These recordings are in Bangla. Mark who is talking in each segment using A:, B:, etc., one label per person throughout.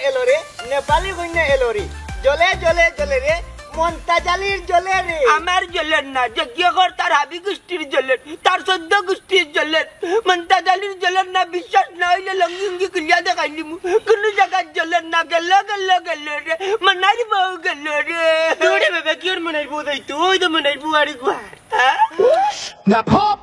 A: এলো রে নেপালি কইনা এলো রে জ্বলে জ্বলে জ্বলে রে মন্তাজালির জ্বলে রে
B: আমার জ্বলেন না যজ্ঞকর তার হাবি গোষ্ঠীর জ্বলেন তার 14 গোষ্ঠীর জ্বলেন মন্তাজালির জ্বলেন না বিশ্বাস না হইলে লঙ্গি কুলিয়া দেখাইলি কোন জায়গা জ্বলেন না গেল গেল গেল রে মনাই বউ গেল রে তোরে বাবা কি ওর মনাই বউ দাই তুই তো মনাই বউ আরে গো
C: না পপ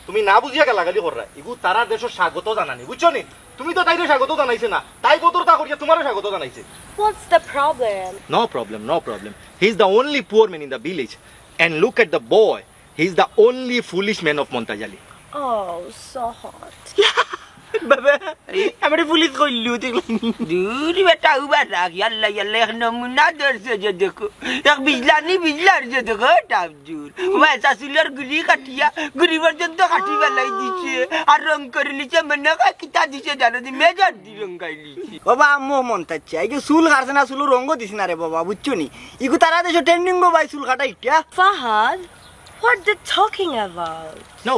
C: তুমি না বুঝিয়া গেলা গালি কর ইগু তারা দেশ স্বাগত জানানি বুঝছো নি তুমি তো তাইরে স্বাগত জানাইছে না তাই কতটা করিয়া তোমারও স্বাগত জানাইছে
D: What's the problem?
C: No problem. He's the only poor man in the village. And look at the boy. He's the only foolish man of Montajali.
D: Oh, so hot.
B: বাবা আমার পুলিশ কইলু দূর বেটা উবার রাখ ইয়াল্লা ইয়াল্লা এক নমুনা দর্শে যে দেখো এক বিজলার যে দেখো টাবজুর ওয়াসা সিলার গুলি কাটিয়া গুলি পর্যন্ত কাটি বেলাই দিছে আর রং করে লিছে মনে কয় কিতা দিছে জানো দি মেজার দি রঙাই লিছে
A: বাবা আম্মু মন তাচ্ছে এই যে চুল কাটছে না চুল রঙ দিছ না রে বাবা বুঝছো নি ইগু তারা দেশে ট্রেন্ডিং গো ভাই চুল কাটা ইটা
D: Fahad, what they talking about?
C: No,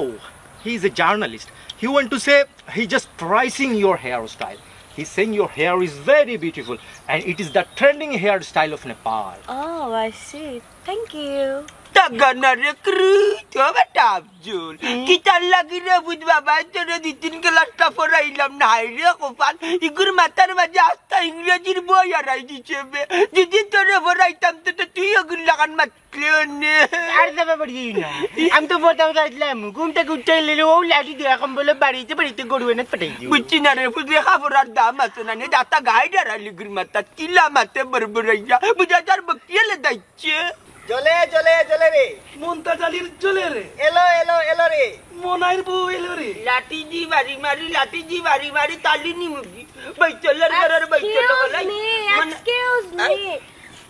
C: he's a journalist. He want to say he's just pricing your hairstyle. He's saying your hair is very beautiful and it is the trending hairstyle of Nepal.
D: Oh, I see. Thank you.
B: Tagana re krut oba tabjul kitar lagi re bud baba tore di tin kelas ta porailam na re kopan igur matar maje asta ingrejir boy arai diche be jidi tore poraitam to tuy igur lagan mat klene ar daba badi na am to botam gaitlam gumta guttai lele o lati dia kam bole barite goru enet patai di bucci na re pudre khaborar dam atuna ne data guide ara ligur mata kila mate berberaya bujajar bakile daiche
A: জ্বলে জ্বলে জ্বলে রে
B: মন্তাজালির জ্বলে রে
A: এলো এলো এলো রে
B: মনাইর বউ এলো রে লাঠি জি বাড়ি মারি তালি নি মুগি বাইচলার ঘরের বাইচলা
D: Excuse me.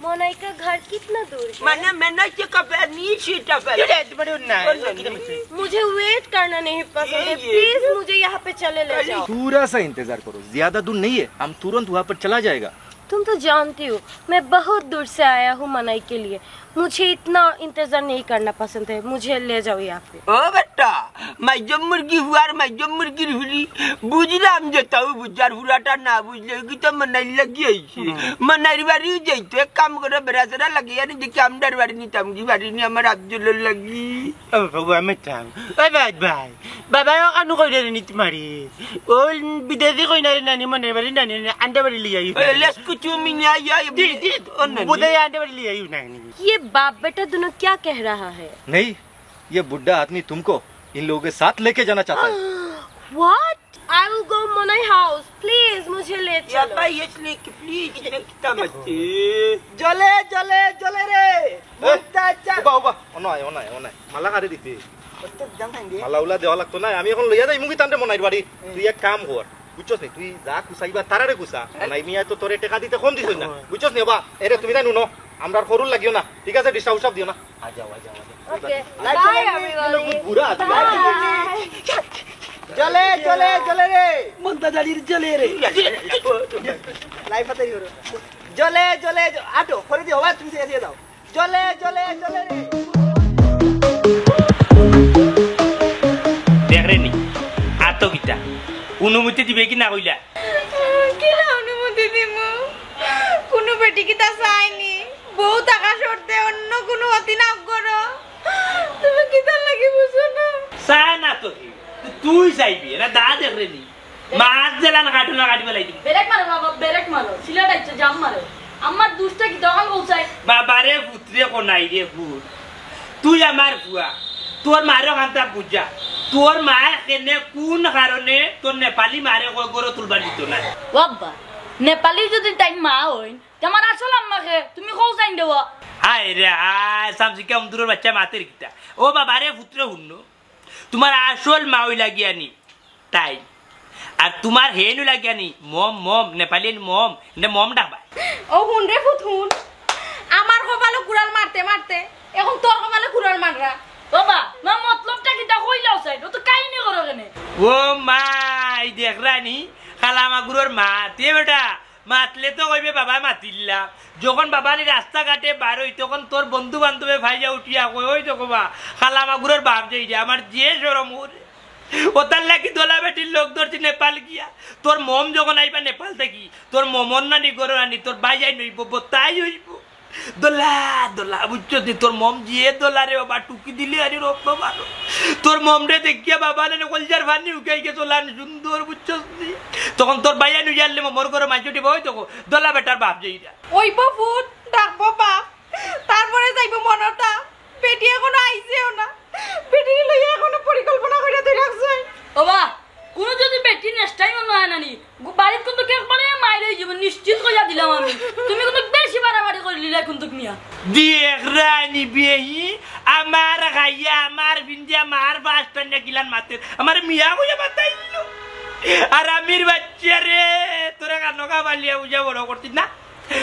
D: Monai ka ghar kitna dur hai?
B: মানে মেনা কে কবে নি সিটা ফেল
D: मुझे वेट करना नहीं पसंद है प्लीज मुझे यहाँ पे चले ले जाओ
C: थोड़ा सा इंतजार करो ज्यादा दूर नहीं है हम तुरंत वहाँ पर चला जाएगा
D: तुम तो जानती हो मैं बहुत दूर से आया हूँ मनाई के लिए मुझे इतना इंतजार नहीं करना पसंद है मुझे ले जाओ यहाँ पे
B: ও বেটা মাইজম মুরগি হুয়ার মাইজম মুরগির হুরি বুঝলাম যে তাও বুঝার হুরাটা না বুঝলে কি তো মনাই লাগি আইছে মনাইর বাড়ি যাইতো এক কাম করে বেড়াছড়া লাগিয়ে নি দেখি আমদার বাড়ি নিতাম কি বাড়ি নি আমার আব্দুল লাগি ও বাবা মেটাম বাই বাই বাবা কানু কইরে নি তোমারি ও বিদেশি কইনা নানি মনের বাড়ি নানি আন্ডা বাড়ি লিয়ে আই লেস কুচু মিনা ইয়া বুদে আন্ডা বাড়ি লিয়ে আই নানি
D: ये बाप बेटा दोनों क्या कह रहा है
C: नहीं ये बुढ़ा आदमी तुमको इन लोगों के साथ लेके जाना चाहता है
D: What? I will go Monai house. Please, मुझे ले चलो.
B: प्लीज
A: জ্বলে জ্বলে জ্বলে রে মন্তাজা
C: उबा ओनाय माला काटे दिते
A: প্রত্যেক জানতাম রে
C: মালা উলা দেওয়া লাগতো না আমি এখন লইয়া যাই মুগি টানতে মনাইর বাড়ি তুই এক কাম কর বুঝছস নি তুই যা কুসাইবা তারারে কুসা নাই মিয়া তো তোরে টাকা দিতে কম দিছস না বুঝছস নি বাবা এরে তুমি না নুনো আমরা খরুল লাগিও না ঠিক আছে ডিস্টার্ব সব দিও না আ যাও
D: Okay. Bye everybody.
C: বুড়া
A: জ্বলে জ্বলে জ্বলে রে
B: মন্তাজালির জ্বলে রে
A: লাইফ আতে করো জ্বলে জ্বলে আটো করে দিও বাবা তুমি এসে দাও জ্বলে জ্বলে জ্বলে রে
B: দেখ রে নি আতো গিতা অনুমতি দিবে কি না কইলা
E: কিলা অনুমতি দিমু কোনো বেটি কি তা চাইনি বউ টাকা সরতে অন্য কোনো অতি না করো তুমি কি তার লাগি বুঝো না
B: চাই না তো তুই চাইবি না দা দেখ রে নি মাছ জেলা না কাটু না কাটি বেলাই দিবি
E: ব্রেক মারো বাবা ব্রেক মারো সিলেট আইছে জাম মারো আমার দুষ্টা কি দোকান পৌঁছাই
B: বাবারে পুত্রে কোনাই রে ভূত তুই আমার বুয়া তোর মারে কান্তা বুঝা তোর মা কেনে কোন কারণে তোর নেপালি মারে কই গরো তুলবা দিত না
E: বাবা নেপালি যদি তাই মা হই তোমার আসল আম্মাকে তুমি কও চাইন দেও
B: হায় রে হায় সামসি কেম দূরের বাচ্চা মাতের কিতা ও বাবারে পুত্রে হুন্ন তোমার আসল মা হই লাগিয়ানি তাই আর তোমার হেনু লাগিয়ানি মম নেপালি মম নে মম ডাকবা
E: ও হুন রে ফুট হুন আমার কপালে কুড়াল মারতে এখন তোর কপালে কুড়াল মাররা বাবা মা মতলবটা কি
B: ও মাই দেখ রানি খালা মাগুরোর মা তে বেটা মাতলে তো কইবে বাবা মাতিল্লাম যখন বাবা নি রাস্তাঘাটে বার হই তখন তোর বন্ধু বান্ধবে ভাইয়া উঠিয়া কই ওই তো কবা খালা মাগুরোর বাপ যাই যে আমার যে শরম ওরে ও তার লাগি দোলা বেটির লোক ধরছি নেপাল গিয়া তোর মম যখন আইবা নেপাল থাকি তোর মমন নানি গরো নানি তোর ভাই যাই নইব তাই হইব দোলা দোলা বুঝছো তোর মম জিয়ে দোলা রে বাবা টুকি দিলি আরে রপ্প মারো তোর মম রে দেখিয়া বাবা নে কলজার ভানি উকাই গে তোলান সুন্দর বুঝছো তখন তোর ভাইয়া নই জানলে মোর করে মাইজুটি বই তো দোলা বেটার বাপ যেইটা
E: ওই বাবুত ডাকবো বাপ তারপরে যাইবো মনটা বেটি এখনো আইছেও না বেটি লইয়া এখনো পরিকল্পনা করে তুই রাখছ
F: ওবা কোনো যদি বেটি নেক্সট টাইম নয় নানি বাড়িত কিন্তু কেক বানায় মাইরে যাব নিশ্চিত কইয়া দিলাম আমি তুমি কিন্তু বেশি বাড়াবাড়ি করে লিলা কিন্তু মিয়া
B: দেখ রানি বেহি আমার গাইয়া আমার বিন্দিয়া আমার বাসটা গিলান মাতে আমার মিয়া কইয়া বাতাইলো আর আমির বাচ্চা রে তোরা কানকা বালিয়া বুঝা বড় করছিস না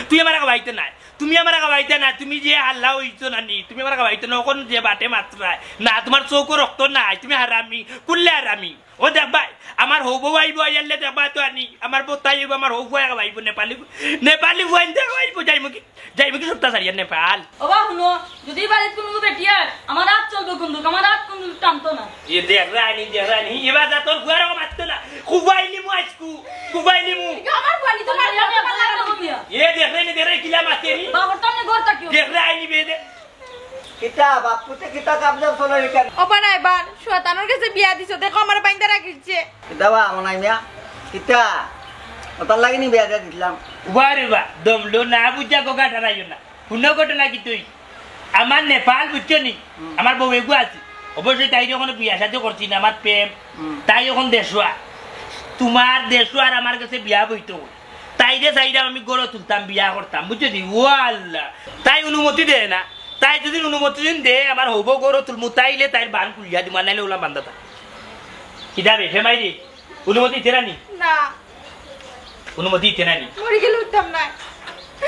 B: তুই আমার গাইতে নাই তুমি আমার গাইতে না তুমি যে আল্লাহ হইছো নানি তুমি আমার গাইতে না কোন যে বাটে মাত্রায় না তোমার চৌকো রক্ত নাই তুমি হারামি কুললে হারামি ও দেখ ভাই আমার হবু আইব আইলে দেখবা তো আনি আমার বোতাই আইব আমার হবু আইব নেপালি নেপালি বইন দেখো আইব যাইব কি সপ্তাহ সারিয়া নেপাল
F: ওবা শুনো যদি বাড়িত কোনো বেটি আর আমার রাত চলবে কিন্তু আমার রাত কোনো টানতো না
B: ये देख रानी ये बात तो गुआरा को मत ना कुबाइली मु आजकू कुबाइली मु
E: আমার বাড়ি তো মারি
F: মিয়া
B: ये देख रहे किला माते नी
F: বাবা তানে ঘর তাকিও
B: देख रानी बे दे
A: কিতা বাপুতে কিতা কাবজা চলে রেখে
E: ওপার আইবার শয়তানের কাছে বিয়া দিছো দেখো আমার বাইন্দা রাখিছে
A: কিতা বা মনাই মিয়া কিতা ওটার লাগি নি বিয়া দিয়ে দিলাম
B: बारे बा दमलो ना बुझा को गाटा रायो ना पुनो घटना কি তুই আমার নেপাল বুঝছো নি আমার বউ এগু আছে অবশ্যই তাই যখন বিয়া সাথে করছি না আমার প্রেম তাই যখন দেশোয়া তোমার দেশোয়া আর আমার কাছে বিয়া বইতো তাই রে চাইরা আমি গড়ে তুলতাম বিয়া করতাম বুঝছো নি ও আল্লাহ তাই অনুমতি দেয় না তাই যদি অনুমতি দিন দে আমার হব গড়ে তুলমু তাইলে তাই বান কুলিয়া দিমা নাইলে ওলা বান্দাতা কিদা বে ফেমাই রে অনুমতি দেরানি
E: না
B: অনুমতি দেরানি
E: মরি গেলে উঠতাম না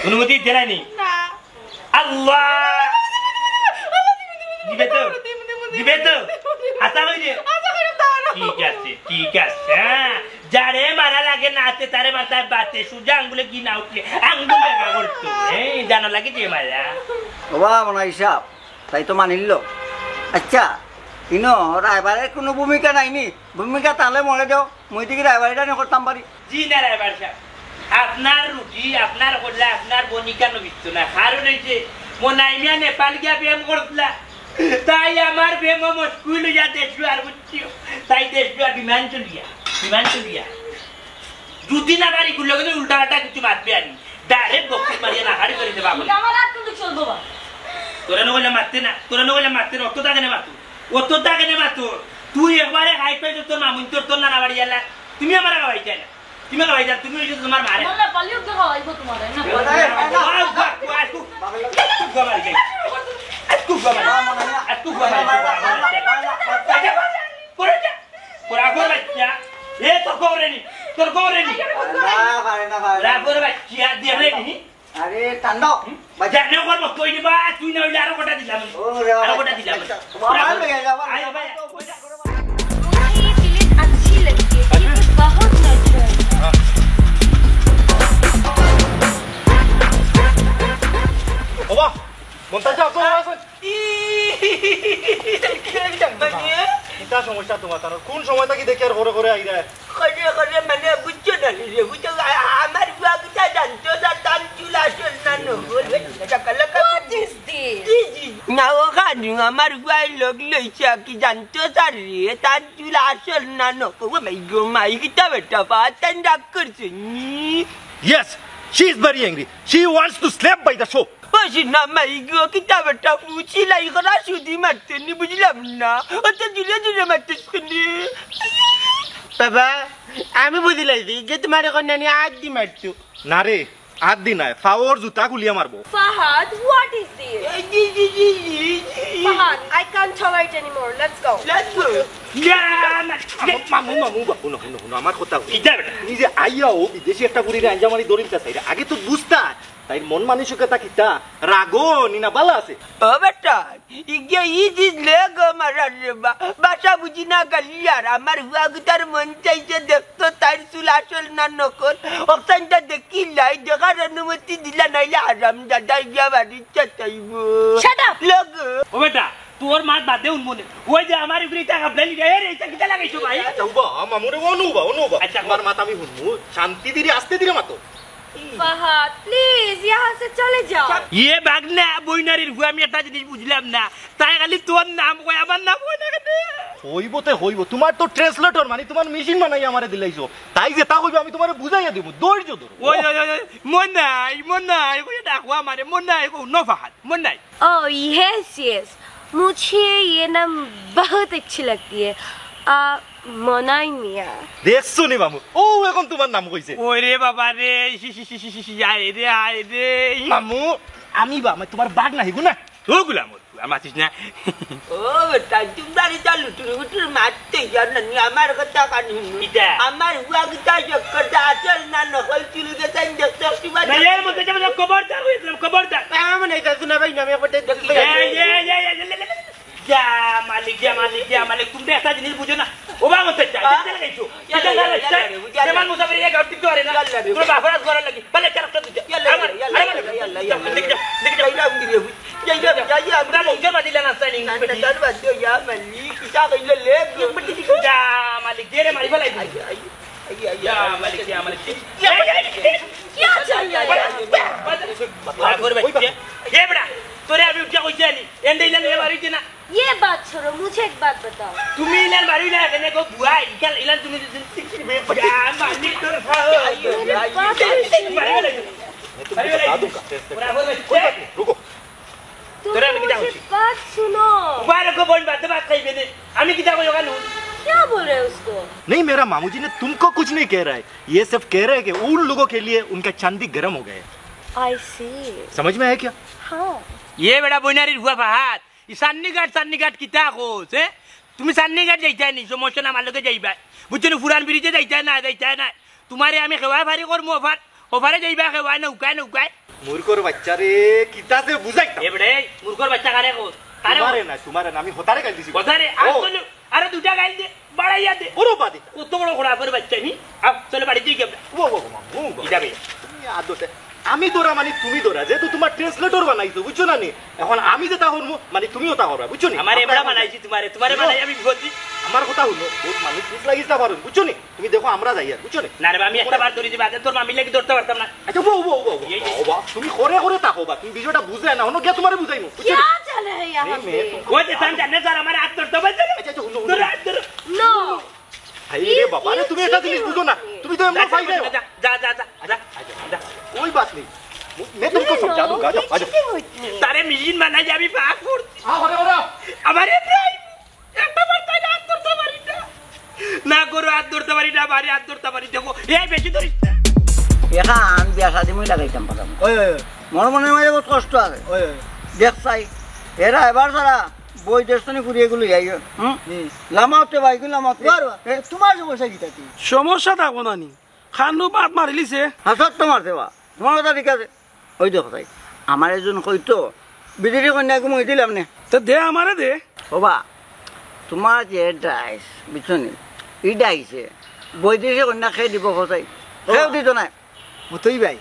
B: অনুমতি দেরানি
E: না
B: আল্লাহ দিবে তো আশা করি রে ঠিক আছে হ্যাঁ যারে মারা লাগে নাতে তারে মাথায় বাতে সুজা আঙ্গুলে কি না উঠলে আঙ্গুল দেখা করতো এই জানা লাগে যে মারা
A: ওবা মনাই সাহেব তাই তো মানিল আচ্ছা ইনো রায়বারের কোনো ভূমিকা নাইনি ভূমিকা তাহলে মরে যাও মুই দিকে রায়বারিটা নিয়ে করতাম পারি
B: জি না রায়বার সাহেব আপনার রুটি আপনার করলে আপনার বনিকা নবিত না কারণ হয়েছে মোনাইমিয়া নেপাল গিয়া প্রেম করতলা তাই আমার প্রেম মুশকিল হইয়া দেশ আর বুঝছিও তাই দেশ আর বিমান চলিয়া দুদিন আবার এগুলো কিন্তু উল্টা পাল্টা কিছু মারবে আনি ডাইরেক্ট বক্তি মারিয়া নাহারি করে দেবা
F: আমার রাত কিন্তু চলবো বা
B: তোরা নগলে মারতে না অত টাকা নে মাতো তুই একবারে হাই পাই তোর মামুন তোর নানা বাড়ি এলা তুমি আমার গাওয়াই যায় না তুমি হইছো তোমার মারে
F: বললে পালিও তো হইবো তোমার না
A: আরে ঠান্ডা
B: তুই না হইলে আরো গোটা দিলাম
D: ये प्लेट अच्छी लगती है ये बहुत नेचुरल
C: ওবা মন্তাজ যাও কিতা সমস্যা তোমার তার কোন সময়টা কি দেখি আর ঘরে ঘরে আইরা
B: মানে বুঝছো না রে বুঝছো আমার বাগটা জানতো দান চুলা আসল না নগল
D: What is this?
B: না ওখানে আমার ভাই লোক লইছে কি জানতো স্যার রে তার চুলা আসল না নগল মাই গো মাই কিটা বেটা পাতান ডাক করছে
C: Yes, she is very angry. She wants to slap by the show.
B: বসি না মাই গো কিটা বেটা পুছি লাই করা সুদি মারতে নি বুঝলাম না অত জুলে মারতে শুনি বাবা আমি বুঝলাইছি যে তোমার এখন নানি আজ দি মারছো
C: না রে আট দিন নাই ফাওর জুতা খুলিয়া মারবো
D: Fahad, what is this? Fahad, I can't tolerate anymore. Let's go.
C: মামু বাপু আমার কথা তুমি যে আইয়াও বিদেশি একটা বুড়িরে আঞ্জামারি দরিদ্র চাইরা আগে তো বুঝতা তাই মন মানসিকতা কিতা রাগো নিনা বালা আছে
B: ও বেটা ইগে ই দিলে গো মারার রেবা বাসা বুঝি না গালি আর আমার হুয়াগুতার মন চাইছে দেখতো তার চুল আসল না নকল ওখানটা দেখি লাই দেখার অনুমতি দিলা নাইলে আরাম দাদা গিয়া বাড়ির চাইব
F: Shut up!
B: লোক
G: ও বেটা তোর মাত বাদ দে উনমনে ওই যে আমার উপরে টাকা প্লেলি রে রে এটা কিটা লাগাইছো ভাই
C: যাওবা মামুরে অনুবা
G: আচ্ছা,
C: আমার মাত আমি শুনমু শান্তি দিরে আস্তে দিরে মাতো
D: फहद प्लीज यहाँ से चले जाओ
G: ইয়ে বাগনা বইনারির হুয়া আমি একটা জিনিস বুঝলাম না তাই খালি তোর নাম কই আমার নাম কই না কেন
C: হইব তোমার তো ট্রান্সলেটর মানে তোমার মেশিন বানাই আমারে দিলাইছো তাই যে তা কইবে আমি তোমারে বুঝাইয়া দেব ধৈর্য ধরো
G: ওই মন নাই কই ডাকওয়া মানে মন নাই কো নফাহাত মন নাই
D: ओह यस यस मुझे ये नाम बहुत अच्छी लगती है मोनाई मिया
C: দেখছো নি মামু ও এখন তোমার নাম কইছে
G: ওরে বাবা রে আয় রে
C: মামু আমি তোমার বাঘ না হিগু না
G: ও গুলাম আমার চিস না
B: ও বেটা তোমরা রিতা লুটুর লুটুর মারতে জান না আমার কথা কানি
G: ইটা
B: আমার হুয়াগুতা চক্করটা আসল না নকল চুল গেছেন দেখছো কি বাদ
G: না এর মধ্যে যাবে খবরদার হইছিলাম খবরদার
B: আমি নাই শুনা ভাই নামে পড়তে দেখলি
G: যা মালিক তুমি একটা জিনিস বুঝো না ও বাবা মতে চাই লাগাইছো এটা লাগাইছো যেমন মুসাফির এক গাড়ি করে না তোর বাফরাজ করা লাগি বলে চারটা দিতে আমরা লোকের বাদিলা না সাইনিং যা মালিক দিয়ে মারি ফেলাই যা মালিক
D: क्या चाहिए
G: ये बड़ा তোরে আমি উঠা কইছি আনি এন্ডে ইলান এ বাড়িতে না
D: ये बात छोड़ो मुझे एक बात बताओ
G: তুমি ইলান বাড়ি না কেন গো বুয়া ইকাল ইলান তুমি যা মানি তোর খাও
C: রুকো
D: तुम
G: तेरा अभी क्या
D: मुझे
G: होची?
D: बात सुनो
G: बार को बोल बात खाई बेने আমি কি যাবো ওখানে
D: क्या बोल रहे हो उसको
C: नहीं मेरा मामू जी ने तुमको कुछ नहीं कह रहा है ये सिर्फ कह रहे हैं कि उन लोगों के लिए उनका चांदी गर्म हो गया है
D: आई सी
C: समझ में आया क्या
D: हाँ
G: ये बेटा বইনারির হুয়া ফাহাত ই সান্নিঘাট কিতা কোস হে তুমি সান্নিঘাট যাইতা নি সমস্যা না আমার লগে যাইবা বুঝছো ফুরান ব্রিজে যাইতা না তোমারে আমি খেওয়া ভারি করমু ওভারে যাইবা খেওয়া নৌকায়
C: मूर्खर बच्चा रे किता से बुझाई
G: এ বেড়ে মূর্খর বাচ্চা কারে কোস
C: तुम्हारे ना আমি হতারে গাল দিছি
G: কথারে আর চলো আরে দুটা গাইল দে বাড়াইয়া দে
C: ওরো বাদি
G: কত বড় খোড়াফের বাচ্চা নি আপ চলে বাড়ি দিকে
C: ও মামু
G: যাবে
C: তুমি আদতে আমি দৌড়া মানে তুমি দৌড়া যেহেতু তোমার ট্রান্সলেটর বানাইছো বুঝছো না নি এখন আমি যেটা করবো মানে তুমিও তা করবা বুঝছো নি
G: আমার এমরা বানাইছি তোমারে বানাই আমি বিপত্তি
C: আমার কথা হলো বহুত মানুষ ঠিক লাগিস না পারো বুঝছো নি তুমি দেখো আমরা যাই আর বুঝছো নি
G: না রে আমি একটা বার ধরে দিবা তোর মামি লাগি ধরতে পারতাম না
C: আচ্ছা বাবা তুমি করে তাকোবা তুমি বিষয়টা বুঝলে না অন্য গিয়া তোমারে বুঝাইমু বুঝছো
D: क्या
C: নি
D: चल रहा है यहाँ
C: नहीं, मैं
D: पे
C: तुमको-
G: ওই যে সান জানে স্যার আমার হাত ধরতে পারছে না
C: আচ্ছা হুনো
G: ধর হাত ধর
D: नो
C: ভাই রে বাবা রে তুমি একটা জিনিস বুঝো না তুমি তো এমন ফাইল
G: যা
C: कोई बात नहीं मैं तुमको समझा दूंगा आ जाओ
G: তারে মিশিন বানাই যাবি পাক করছি
C: आओ
G: আমার একটা বার তাই হাত ধরতে পারি না করো হাত ধরতে পারি না বাড়ি হাত ধরতে পারি দেখো এই বেশি ধরিস না
A: এখান বিয়া শাদি মই লাগাইতাম পাতাম মোর মনে মাঝে বহুত কষ্ট আছে দেখ চাই এরা এবার সারা বই দেশনি ঘুরিয়ে গুলো যাই লামাতে বাইক লামাতে তোমার সমস্যা কি থাকি
H: সমস্যা থাকবো না নি খানু বাদ মারিলিছে
A: হাসত তোমার দেবা তোমার কথা ঠিক আছে ওই দেখো তাই আমার এজন কইতো বিদেশি কন্যাকে মই দিলাম নে
H: তো দে আমারে দে
A: বাবা তোমার যে ডাইস বুঝছনি ই ডাইছে বৈদেশি কন্যা খেয়ে দিব কোথায় খেয়েও দিত না
I: মতই ভাই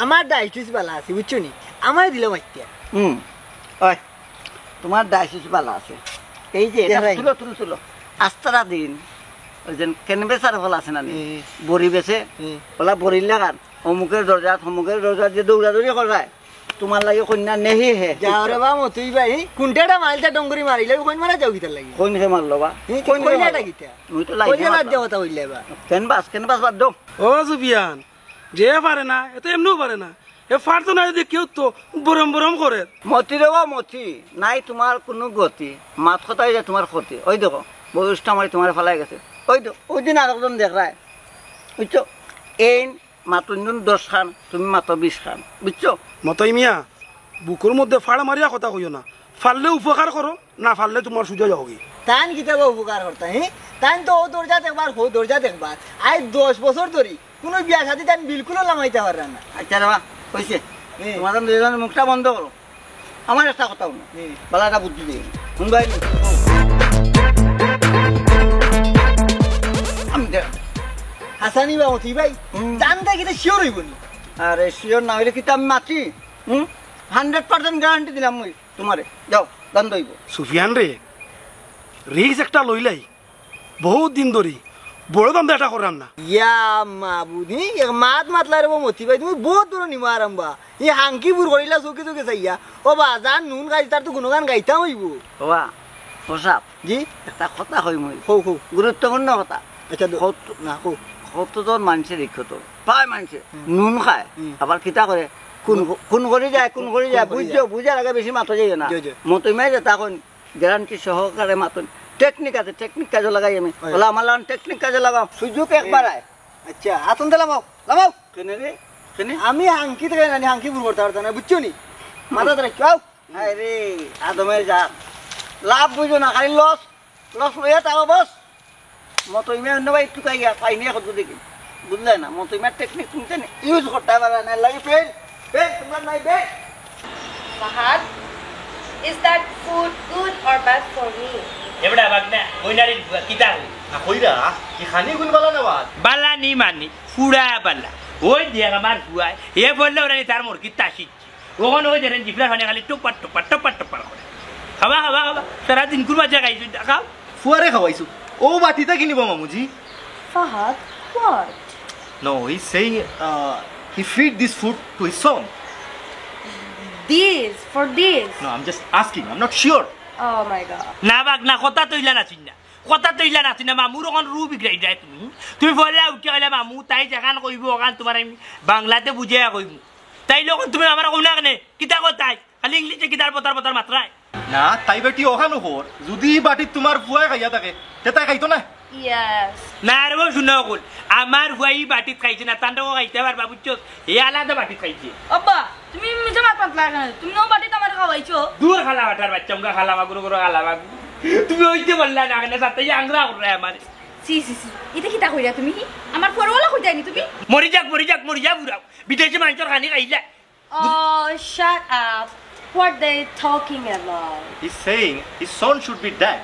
I: আমার ডায়াবেটিস বালা আছে বুঝছো নি আমার দিলাম আইতিয়া
A: ওই তোমার ডায়াবেটিস বালা আছে এই যে তুলো আস্তারা দিন ওই যে কেনবেসার ফল আছে না বড়ি বেছে ওলা বড়ির লাগান অমুকের দরজা যে দৌড়াদৌড়ি করায় তোমার লাগে কন্যা নেহি হে
I: যাওরে বা মতই ভাই কোনটাটা মালটা ডঙ্গরি মারিলে কোন মারা যাও কিতার লাগি
A: কোন খে মারলো বা
I: কইলাটা কিতা
A: মুই তো
I: কইলা বাদ
A: লাগে
I: দেওয়া তা হইলে বা
A: কেনবাস বাদ দাও
H: ও সুফিয়ান যে পারে না এত এমনিও পারে না এ পারতো না যদি কেউ তো বরম করে
A: মতি দেবো মতি নাই তোমার কোনো গতি মাত কথাই যে তোমার ক্ষতি ওই দেখো বয়সটা মারি তোমার ফেলাই গেছে ওই দিন আরেকজন দেখায় বুঝছো এই মাতুন 10 খান তুমি মাত্র 20 খান বুঝছো
H: মতই মিয়া বুকুর মধ্যে ফাড় মারিয়া কথা কইও না ফাললে উপকার করো না ফাললে তোমার সুজা যাওগি
I: তান কিতাবা উপকার করতা তান তো ও দরজা দেখবার হো দরজা দেখবার আই 10 বছর ধরি কোনো বিয়া শাদি তান বিলকুল লামাইতে পারে না
A: আচ্ছা রে বা কইছে তোমাদের দুজনের মুখটা বন্ধ করো আমার একটা কথা শুনো বলা একটা বুদ্ধি দিই শুনবাই নি আমি
I: হাসানি বা মতি ভাই দানটা কিটা শিওর হইব নি
A: আরে শিওর না হইলে কিন্তু আমি মাতি 100% গ্যারান্টি দিলাম মই তোমারে যাও দান দইব
H: সুফিয়ান রে রিক্স একটা লইলাই বহুত দিন ধরে বড় দাম এটা করাম না
I: ইয়া মাবুদি মাত মাতলা রে মতি ভাই তুমি বহুত দূর নিমা আরাম্বা ই হাঙ্কিপুর করিলা চৌকি চৌকি চাইয়া ও বা জান নুন গাই তার তো গুণগান গাইতাম হইব
A: বাবা প্রসাদ
I: জি
A: একটা কথা কই মই
I: হৌ হৌ
A: গুরুত্বপূর্ণ কথা
I: আচ্ছা না হৌ
A: কতজন মানুষের ইক্ষত প্রায় মানুষে নুন খায় আবার কিতা করে কোন করে যায় বুঝছো বুঝার আগে বেশি মাথা যাই না মতইমাই যে তখন গ্যারান্টি সহকারে মাতন টেকনিক আছে টেকনিক কাজে লাগাই আমি বলে আমার লাগান টেকনিক কাজে লাগাও সুযোগ একবার আয়
I: আচ্ছা আতন দে লামাও লামাও
A: কেনে রে কেনে
I: আমি হাঙ্কি থেকে জানি হাঙ্কিপুর করতে পারতাম না বুঝছো নি মাথা ধরে কেউ
A: হায় রে আদমের যা লাভ বুঝো না খালি লস লস লইয়া তাও বস মতইমাই অন্য ভাই একটু কাইয়া পাইনি এখন দেখি বুঝলে না মতইমার টেকনিক তুমি ইউজ করতে পারে না লাগে ফেল তোমার নাই বেগ
E: Fahad, is that food good or bad for me?
G: এবড়া বাগনা বইনারির ফুয়া কিতা হই
C: কইরা কি খানি গুণ বলা না বাদ
G: বালা নি মানি ফুড়া বালা ওই দিয়ে আমার ফুয়া এ বললে ওরা তার মোর কিতা শিখছি ওখানে ওই দেখেন জিফলা খানে খালি টুপার করে খাবা সারাদিন কুরবা জায়গায় খাও
C: ফুয়ারে খাওয়াইছো ও বাতিটা কিনিব মামুজি
E: Fahad, what?
C: No, he's saying he feed this food to his son.
E: This, for this.
C: No, I'm just asking. I'm not sure.
E: Oh my god.
G: না বাগ না কথা তৈলা না চিন্না মামুর ওখান রু বিগড়াই যায় তুমি বললে উঠে গেলে মামু তাই যেখান কইব ওখান তোমার আমি বাংলাতে বুঝিয়া কইব তাই লোক তুমি আমার কই না কেনে কিতা কথাই খালি ইংলিশে কিতার পতার মাত্রায়
C: না তাই বেটি ওখানো হর যদি বাটিত তোমার ফুয়া খাইয়া থাকে তেতাই খাইতো না
E: Yes.
G: না রে শুনে কল আমার ফুয়াই বাটিত খাইছে না তান্ডাও খাইতে পারবা বুঝছো এই আলাদা বাটিত খাইছে
F: আব্বা তুমি মিছে মাত মাত লাগা তুমি নাও বাটিতে আমার খাওয়াইছো
G: দূর খালা বাটার বাচ্চা উঙ্গা খালা মাগুর খালা মাগু তুমি ওইতে বললা না কেন সাথে আংরা করে আমার
E: Si. Ita kita kaya tumi. Amar forwala ko jani tumi.
G: মরি যাক বুড়াও বিদেশে মানুষের খানি খাইলা
D: Oh, shut up. What they talking about?
C: He's saying his son should be dead.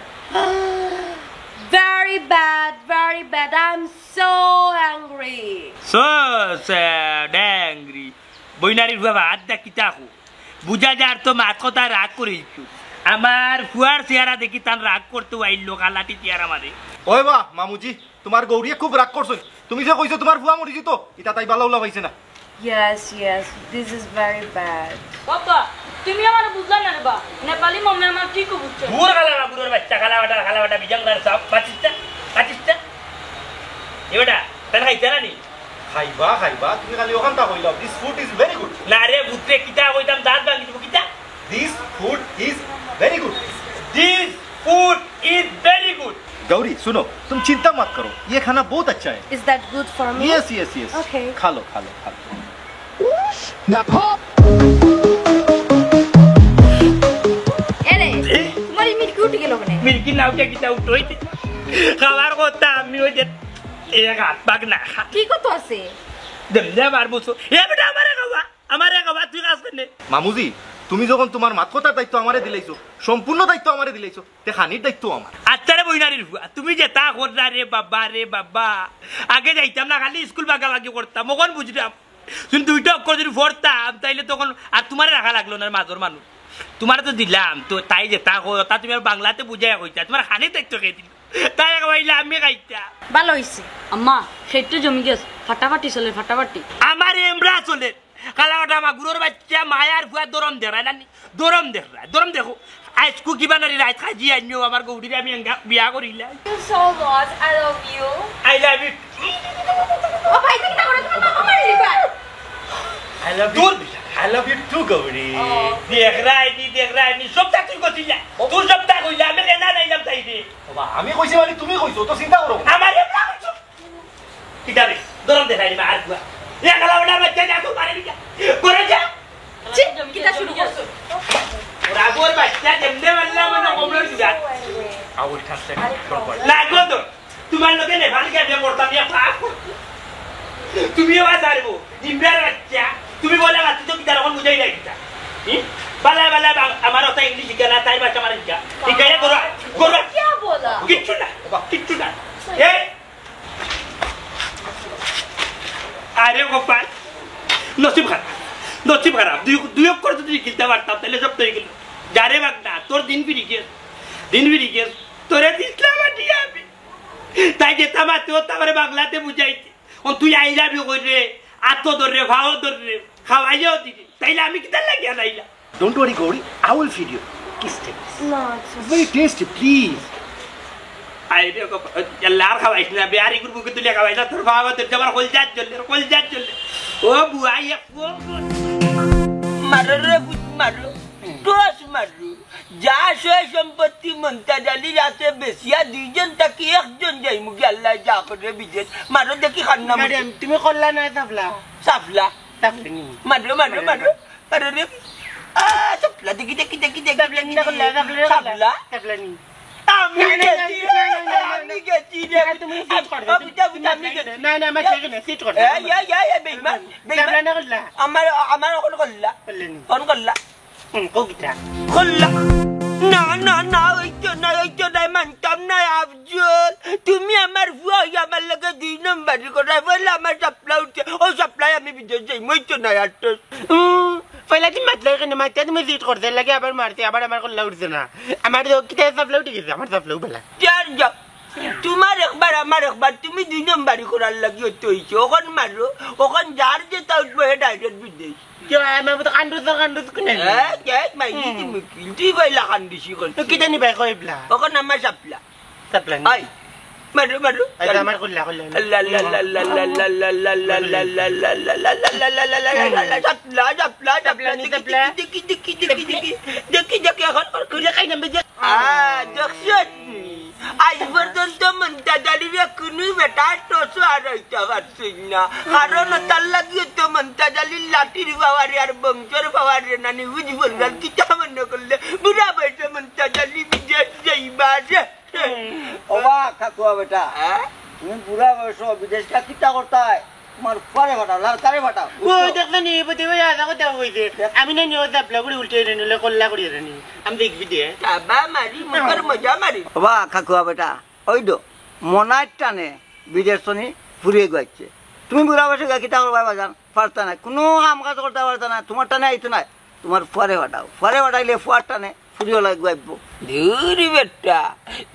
D: Very bad. I'm so angry.
G: So sad, angry. বইনারির বাবা আড্ডা কিতা হো বুঝা যার তো মাত কথা রাগ করেছো আমার ফুয়ার চেহারা দেখি তার রাগ করতে আইলো কালাটি চেহারা মারে
C: ওই বা মামুজি তোমার গৌরিয়ে খুব রাগ করছো তুমি যে কইছো তোমার ফুয়া মরিছি তো এটা তাই বালাউলা পাইছে না
D: Yes. This is very bad.
F: বাবা তুমি আমার বুঝলা না রে বা নেপালি মম্মি আমার ঠিক বুঝছো
G: দূর খালা বুড়োর বাচ্চা খালা বাটা বিজঙ্গার সব পাচিস্তা এবারে তার খাইছে না নি
C: খাইবা তুমি খালি ওখানটা কইলাও this food is very good
G: না রে বুত্রে কিতা কইতাম দাঁত ভাঙি দিব কিতা
C: this food is very good
G: this food is very good
C: Gauri सुनो तुम चिंता मत करो ये खाना बहुत अच्छा है
D: Is that good for me?
C: Yes
D: Okay.
C: खा लो
E: Ere, tumari milk uti gelo kene.
G: মিল্কি নাওটা কিতা উঠইতে খাবার কথা আমি ওই যে এক হাত পাক না
E: Ki ko to ase?
G: দেমনে মারবছো এ বেটা আমারে খাওয়া তুই কাজ করনে
C: মামুজি তুমি যখন তোমার মাত কথার দায়িত্ব আমারে দিলাইছো সম্পূর্ণ দায়িত্ব আমারে দিলাইছো তে খানির দায়িত্ব আমার
G: আচ্ছা রে বইনারির ফুয়া তুমি যে তা করলা রে বাবা আগে যাইতাম না খালি স্কুল বাগাবাগি করতাম মখন বুঝলাম শুন দুইটা অক্ষর যদি পড়তাম তাইলে তখন আর তোমার রাখা লাগলো না মাজর মানুষ তোমার তো দিলাম তো তাই যে তা তা তুমি আর বাংলাতে বুঝাই কইতা তোমার খানি দায়িত্ব খেয়ে দিল তাই খাইলে আমি খাইতা
E: Balo hoise.
F: আম্মা সেটা জমি গেছে ফাটাফাটি চলে ফাটাফাটি
G: আমার এমরা চলে কালাটা মাগুরের বাচ্চা মায়ার ফুয়া দরম দেখায় না দরম দেখো আজকু কিবা নারী রাত খাজি আনিও আমার গৌরীরে আমি বিয়া করিলা
D: Thank you so much. I love you.
G: I love you
E: Oh, bhai kita kore tumi amar libat.
C: I love you too Gauri
G: দেখ রাইনি সব তা তুই কইলা তুই সব তা কইলা আমি কেনা নাইলাম তাই দে
C: বাবা আমি কইছি মানে তুমি কইছো তো চিন্তা করো
G: আমার এমরা কইছো কিতাবে দরম দেখাই মা আর ফুয়া এ কালাটা বাচ্চা যা তো পারে না করে যা
E: Chi, kita shuru korso.
G: রাগোর বাচ্চা যেমনে বললা মানে কমলো দিবা
C: I will translate
G: লাগো তো তোমার লোকে নেভাল কে দিয়ে পড়তাম তুমি আওয়াজ আরবো ইমরার বাচ্চা তুমি বলে না তুই কিতা রকম বুঝাই নাই কিতা বালা বালা আমার ওটা ইংলিশ শিখা না তাই ভাষা আমার শিখা ঠিক আছে করো করো
D: क्या बोला
G: কিচ্ছু না এই আরে গোপাল নসিব খারাপ দুই অক্ষর যদি লিখতে পারতাম তাহলে সব তো গেল যারে বাগ না তোর দিন ফিরি গেছ তোরে দিসলাম আমি তাই যেতাম আত্মীয় তারপরে বাংলাতে বুঝাইছে ও তুই আইলাবি কই রে আত্ম ধর রে ভাও ধর রে খাওয়াইও দিদি তাইলে আমি কিতা লাগিয়া Naila
C: Don't worry, Gauri. I will feed you. Kiss it.
D: ना
C: It's very tasty, please.
G: আইরে আল্লাহ আর খাওয়াইছ না বিহারি গুরু মুখে তুলে খাওয়াইছ তোর বাবা তোর জামার কলজাত চললে ও বুয়াই
B: মারো রে মারো দোষ মারো যা সয় সম্পত্তি মন্তা জালি রাতে বেশিয়া দুইজন তাকে একজন যাই মুখে আল্লাহ যা করে বিজেস মারো দেখি খান্না
I: তুমি করলা না সাফলা
B: সাফলা
I: সাফলানি
B: মারো রে সাফলা দেখি
I: সাফলানি না করলা
B: সাফলা
I: সাফলানি
B: আমি গেছি রে
I: তুমি সিট করে
B: আমি গেছি
I: না আমার থেকে না সিট করে
B: বেইমান
I: সাফলা না করলা
B: আমার কোন করলা
I: করলানি
B: কোন করলা
I: কোকিটা
B: করলা না ওই তো নাই মানতাম না আফজল তুমি আমার ভুয়াই আমার লগে 2 নম্বরই করাই বলে আমার সাপ্লাই উঠে ও সাপ্লাই আমি বিদেশ যাই মই তো নাই আর তো
I: পয়লা তুমি মাতলে কেন মাতে তুমি সিট করতে লাগে আবার মারতে আবার আমার করলা উঠছে না আমার কিটা সাফলা উঠে গেছে আমার সাফলা বলা
B: যাও তোমার একবার আমার একবার তুমি 2 নম্বরই করার লাগিও তো হইছে ওখান মারো ওখান যার যে তা উঠবে ডাইরেক্ট বিদেশ
I: আমি তো কান্ডু কোনে
B: তুই কইলা কান্দিছি
I: তো কিটা নিবাই কইবলা
B: ওখান আমার সাপ্লা
I: সাফলানি
B: আই মারো
I: আমার করলা
B: আজ পর্যন্ত মনটা দাঁড়িয়ে কোনো বেটা টসো আর হইতে পারছি না কারণ তার লাগিয়ে তো মনটা জালির লাঠির বাবারে আর বংশের বাবারে নানি বুঝ বললাম কিটা মনে করলে বুড়া বয়সে মনটা জালি বিদেশ যাইবা রে
A: ওবা কাকুয়া বেটা তুমি বুড়া বয়স বিদেশটা কিতা করতাই তোমার পরে ফাটাও লাড়কারে ফাটাও
I: ওই দেখলে নি বতে ওই আদা কথা কইছে আমি না নিও সাফলা করে উল্টে নিলে করলা করি নি আমি দেখবি দে
B: বাবা মারি মুখের মজা মারি
A: ওবা কাকুয়া বেটা ওই দো মনার টানে বিদেশ শনি ফুরিয়ে গাইছে তুমি বুড়া বয়সে কিতা করবা বাজান পারতা না কোনো কাম কাজ করতে পারতা না তোমার টানে আইতো না তোমার পরে ফাটাইলে ফুয়ার টানে ফুরিয়ে গাইব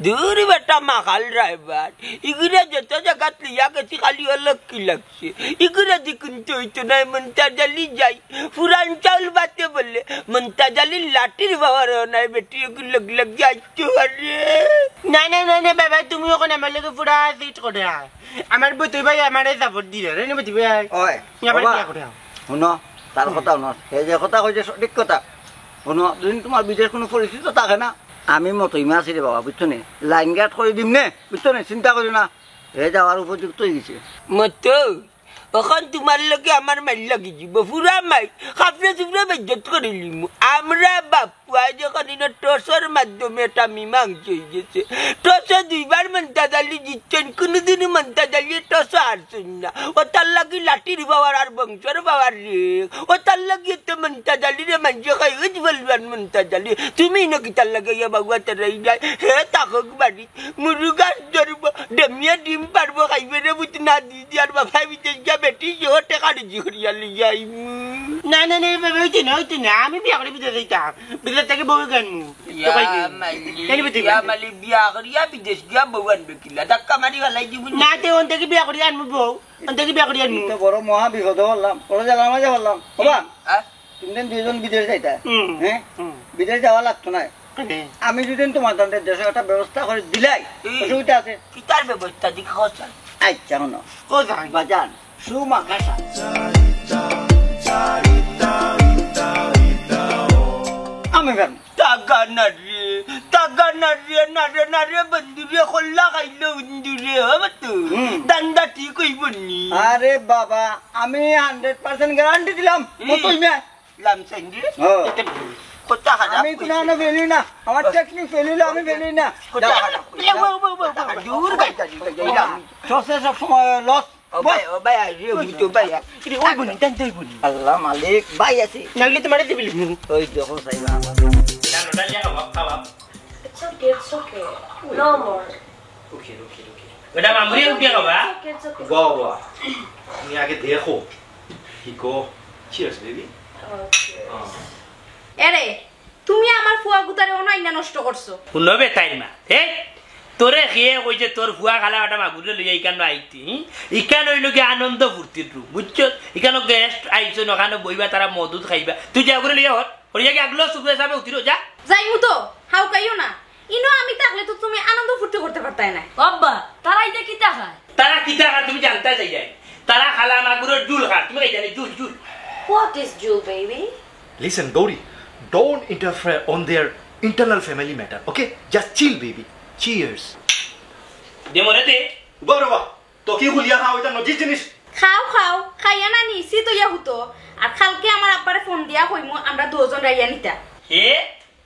B: দূরি বেটা মাখাল ড্রাইভার ইগুরা যত জায়গাত লিয়া গেছি খালি অলগ কি লাগছে ইগুরা দি কিন্তু হইতো নাই মন্তা জালি যাই পুরান চাউল বাতে বললে মন্তা জালি লাঠির বাবার নাই বেটি এগুলো লগ যাইতো আরে
I: না বাবা তুমি ওখানে আমার লগে পুরা সিট করে আমার বতুই ভাই আমারে সাপোর্ট দিলে রে নি বতুই ভাই
A: ওই
I: আমার বিয়া করে
A: শুনো তার কথা শুনো সেই যে কথা কইছে সঠিক কথা শুনো যদি তোমার বিদেশ কোনো পরিচিত থাকে না আমি মতইমা আছি রে বাবা বুঝছো নি লাইন গার্ড করে দিম নে বুঝছো নি চিন্তা করি না হে যাওয়ার উপযুক্ত হয়ে গেছে
B: মতো ওখান তোমার লোকে আমার মাইল লাগি যাব পুরা মাই খাপড়ে চুপড়ে বেজ্জত করে লিমু আমরা বাপুয়া যখন টসের মাধ্যমে একটা মীমাংস হয়ে গেছে টসে 2বার মন্তা জালি জিতছেন কোনোদিনই মন্তা জ্বালিয়ে টসে হারছেন না ও তার লাগি লাঠির বাবার আর বংশের বাবার রে ও তার লাগিয়ে তো মন্তা জালি রে মানুষ খাই উজ বলবেন মন্তা জালি তুমি নাকি তার লাগে ইয়া বাগুয়া তারাই যায় হে তাকক বাড়ি মুরুগাছ ধরবো ডেমিয়া ডিম পারবো খাইবে রে বুঝ না দিদি আর বাবা বিদেশ গিয়া বেটি সেও টেকা রেজি করিয়া লিয়াই
I: না বাবা হইতে না আমি বিয়া করে বিদেশ যাইতাম বিদেশ থেকে বউ গানমু
B: বিয়া করিয়া বিদেশ গিয়া বউ আনবে কিলা ধাক্কা মারি ফেলাই দিব
I: না তে ওন থেকে বিয়া করে আনমু বউ ওন থেকে বিয়া করে আনমু
A: তো বড় মহা বিপদ বললাম বড় জ্বালা মাঝে বললাম বাবা তুমি দুইজন বিদেশ যাইতা হ্যাঁ বিদেশ যাওয়া লাগতো না আমি যদি তোমার দেশে একটা ব্যবস্থা করে দিলাই অসুবিধা আছে
B: কি তার ব্যবস্থা দিকে খরচা
A: আচ্ছা শোনো
I: কোথায়
A: বাজান সুমাকাশা আমি ফেরম
B: টাকা না রে বন্ধুরে খোল্লা খাইলে উন্দুরে হবে তো দান্দা ঠিক হইব নি
A: আরে বাবা আমি 100% গ্যারান্টি দিলাম মতই মে
B: লামসাইন রে কোথা খারাপ
A: আমি কোনো ফেলি না আমার টেকনিক ফেলি না আমি ফেলি না
B: কোথা খারাপ দূর গাইতা দিলাম
A: টসে সব সময় লস
B: ও ভাই আইরে বুঝতো ভাই এটা ওই বনি টান তুই বনি
A: আল্লাহ মালিক ভাই আছি
B: নাগলে তোমার দিবি
A: ওই দেখো সাইবা
G: জানো ডালিয়া খাওয়া
D: It's okay, it's okay. No more.
C: ওকে ওকে ওকে
G: এটা মামুরি উঠে খাবা
D: It's okay, it's okay.
C: বাহ বাহ তুমি আগে দেখো হিকো চিয়ার্স বেবি
E: এরে তুমি আমার ফুয়া গুতারে অনাইনা নষ্ট করছো
G: শুনবে তাইর মা এই তোরে খেয়ে কই যে তোর ফুয়া খালা ওটা মাগুরে লই এইখান আইতি ইখান হইল কি আনন্দ ফুর্তির রূপ বুঝছো ইখান গেস্ট আইছো নখানে বইবা তারা মধুত খাইবা তুই যা করে লিয়া হর ওরিয়া কি আগলো সুবে সাবে উঠিরো যা
E: যাইমু তো হাউ কাইও না ইনো আমি থাকলে তো তুমি আনন্দ ফুর্তি করতে পারতাই না
F: আব্বা তারা এটা কিতা খায়
G: তারা কিতা খা তুমি জানতা চাই যাই তারা খালা মাগুরের জুল খা তুমি জানি joule joule
D: What is Jewel, baby?
C: Listen, Gauri, don't interfere on their internal family matter, okay? Just chill, baby. Cheers.
G: দেমরেতে
C: বাবা তো কি হুলিয়া খাও এটা নজিস জিনিস
E: খাও খাও খাইয়া না নিছি তো ইয়া হতো আর কালকে আমার আব্বারে ফোন দিয়া কইমু আমরা দুজন রাইয়া নিতা
G: হে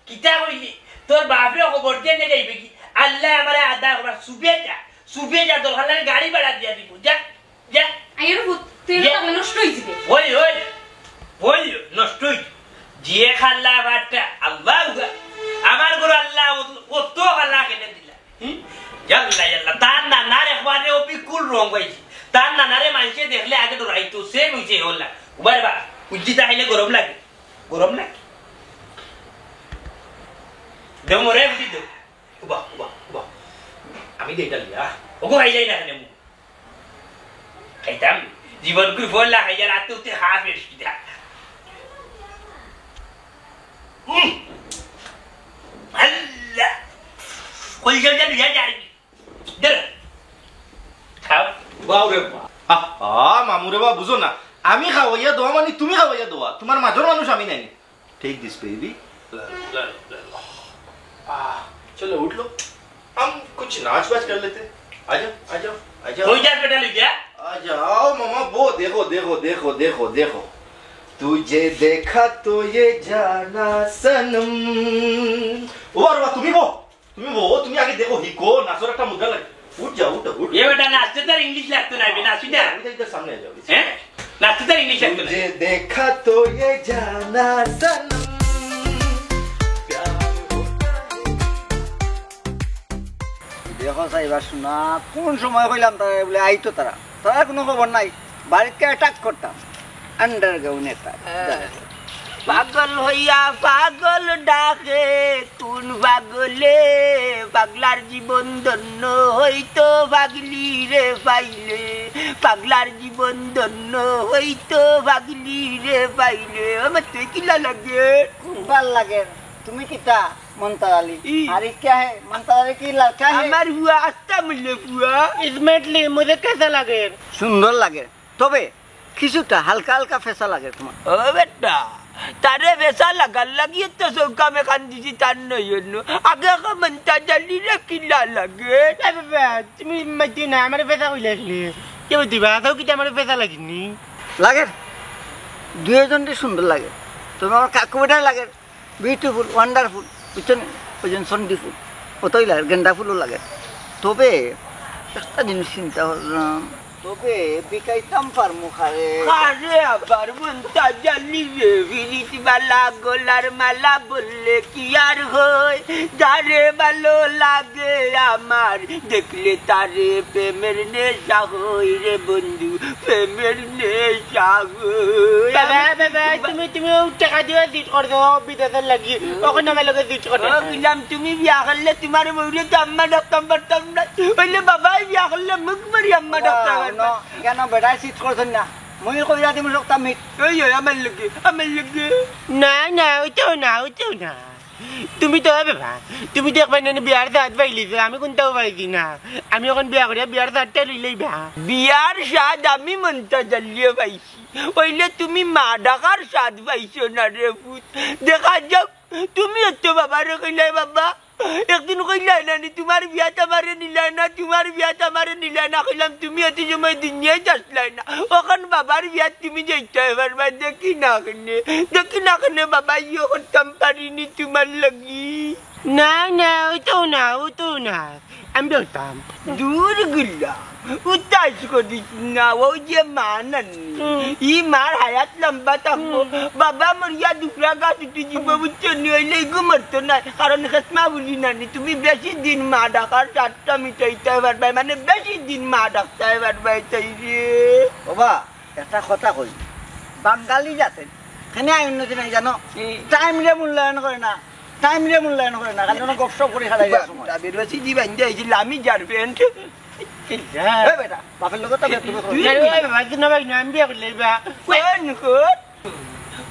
G: কিতা কইলি তোর বাপরে খবর দিয়ে নে যাইবে কি আল্লাহ আমারে আদা করা সুবে যা তোর খালার গাড়ি ভাড়া দিয়া দিব যা যা
E: আইয়ের ভূত তুই
G: ইয়া।
E: তো নষ্ট হই যাবে
G: ওই ওই ওই নষ্ট যে খাল্লা ভাতটা আল্লাহ আমার গুরু আল্লাহ কত খাল্লা কেনে দিলা জাল্লা জাল্লা তার নানার একবারে ওপি কুল রং হইছে তার নানারে মানুষে দেখলে আগে ডরাইতো সে হইছে হল্লা উবার বা উজ্জিতা খাইলে গরম লাগে দেও মরে উঠি দেও
C: বাহ বাহ বাহ
G: আমি দেইটা লিয়া ওগো খাই যাই না কেন মু খাইতাম জীবন করে ফল্লা খাই যা রাতে উঠে হাফ এসকি দা আল্লাহ কই যাও যা লিয়া যাই দর খাও
C: বাউরে মামুরে বা বুঝো না আমি খাওয়াইয়া দোয়া মানে তুমি খাওয়াইয়া দোয়া তোমার মাঝর মানুষ আমি নাই টেক দিস বেবি चलो उठ लो हम कुछ नाच बाज कर लेते आ जाओ आ जाओ आ जाओ
G: কই যা বেটা লিয়া
C: आ जाओ मामा वो देखो देखो देखो देखो देखो तुझे देखा तो ये जाना सनम ওর বা তুমি তুমি আগে দেখো হিকো নাচর একটা মুদ্রা লাগে উঠ যাও উঠ উঠ
G: এ বেটা নাচতে তার ইংলিশ লাগতো না নাচি না
C: इधर सामने आ जाओ
G: হ্যাঁ নাচতে তার ইংলিশ লাগতো না
C: तुझे देखा तो ये जाना सनम
A: দেখো সাইবা শোনা কোন সময় কইলাম তারা বলে আইতো তারা কোনো খবর নাই বাড়িতে অ্যাটাক করতাম আন্ডারগ্রাউন্ড অ্যাটাক
B: পাগল হইয়া পাগল ডাকে কোন পাগলে পাগলার জীবন ধন্য হইতো পাগলি রে পাইলে পাগলার জীবন ধন্য হইতো পাগলি রে পাইলে আমার তুই কিলা লাগে
A: ভাল লাগে তুমি কিতা মন্তার আলী আরে কে হে মন্তার আলী কি লাগা হে
B: আমার হুয়া আস্তা মিলে হুয়া
I: ইসমেটলি মুঝে কেসা লাগে
A: সুন্দর লাগে তবে কিছুটা হালকা হালকা ফেসা লাগে তোমার
B: ও বেটা তারে বেসা লাগার লাগিয়ে তো চৌকা মে কান দিছি তার নয় আগে মন্তা জালি রে কিলা লাগে
I: তুমি মাইতি না আমার পেশা কইলে আসলে কেউ দিবা তাও কি আমার পেশা লাগিনি
A: লাগে দুইজনটি সুন্দর লাগে তোমার কাকু বেটাই লাগে বিউটিফুল ওয়ান্ডারফুল বুঝছেন ওইজন সন্ডি ফুল কতই লাগে গেন্দা ফুলও লাগে তবে একটা জিনিস চিন্তা করলাম তবে বিকাইতাম পারমু খারে
B: আরে আবার মন্তা জালি রে ফিরিতি বালা গোলার মালা বললে কি আর হয় যারে ভালো লাগে আমার দেখলে তারে প্রেমের নেশা হই রে বন্ধু প্রেমের নেশা হই
I: তুমি টাকা দিয়ে জিত করে দাও বিদেশের লাগি ওখানে আমার লোকে জিত করে
B: বললাম তুমি বিয়া করলে তোমার বউরে তো আম্মা ডাক্তার পারতাম না বললে বাবাই বিয়া করলে মুখ মারি আম্মা ডাক্তার
A: কেন বেটাই চিট করছেন না মই কইরা দিম সপ্তাহ মিট
B: ওই আমার লোকে
I: না ওইটাও না তুমি তো বাবা তুমি তো একবার বিয়ার সাথ পাইলিছো আমি কোনটাও পাইছি না আমি এখন বিয়া করিয়া বিয়ার সাথটা লইলেই বা
B: বিয়ার স্বাদ আমি মন্তা জ্বালিয়ে পাইছি ওইলে তুমি মা ডাকার স্বাদ পাইছো না রে ভূত দেখা যাক তুমি তো বাবারে কইলাই বাবা একদিন কইলাই না তোমার বিয়াটা মারে নিলাই না তোমার বিয়াটা মারে নিলাই না কইলাম তুমি এত সময় দুনিয়ায় আসলাই না ওখান বাবার বিয়া তুমি যাইতে পারবা দেখি না কেনে বাবা ইয়ে করতাম পারিনি তোমার লাগি
I: না ওইটাও না আমি বলতাম
B: দূর গুল্লা উত্তাস করিস না ও যে মা নানি ই মার হায়াত লম্বা থাকবো বাবা মরিয়া দুসরা গাছ উঠে যাব বুঝছো নি হইলে ইগো মরতো না কারণ খেসমা বলি নানি তুমি বেশি দিন মা ডাকার চারটা মিটাইতে পারবে মানে বেশি দিন মা ডাকতে পারবে তাই রে
A: বাবা একটা কথা কই বাঙালি যাতে কেন উন্নতি নাই জানো টাইম রে মূল্যায়ন করে না খালি গপসপ করে খালাই সময়
B: দাবির বেশি দি বান্ধে আইছিল আমি যার ফ্রেন্ড
A: বেটা বাপের লগত তো তুমি
I: বাবা তুই না ভাই না আমি বিয়া করলে বা
B: কোন কোন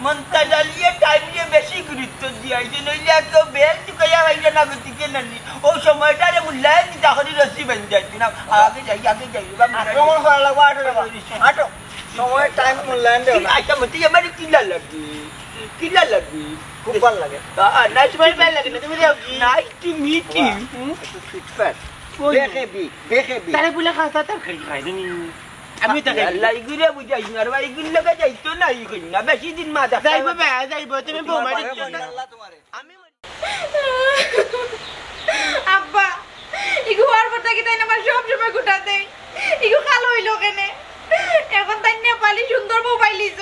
B: মনটা জ্বালিয়ে টাইমে বেশি গুরুত্ব দিয়েছে নইলে এত বেল চুকাইয়া ভাইয়া না গতিকে নানি ও সময়টারে মূল্যায়ন দিতে হলে রসি বান্ধে যাচ্ছি না আগে যাই
A: আক্রমণ করা লাগবো আটো সময়ের টাইম মূল্যায়ন দেও না
B: আচ্ছা মতে আমার কিলা লাগবে
A: খুব ভালো লাগে
B: নাইস ভাই ভালো লাগে না তুমি নাইস টু মিট ইউ
A: একটু ফিটফ্যাট বেখে
I: তারে বলে খাতা তার খাই নি আমি তাকে
B: আল্লাহ ইগুরে বুঝাই না আর ইগুর লাগা যাইতো না ইগুর না বেশি দিন মা দেখা
I: যাইবো বে যাইবো তুমি বৌমা
A: আল্লাহ তোমারে
B: আমি
E: আব্বা ইগু আর পর থেকে তাই না আমার সব সময় গুটা দেয় ইগু কালো হইলো কেনে এখন তাই নেপালি সুন্দর বউ পাইলিস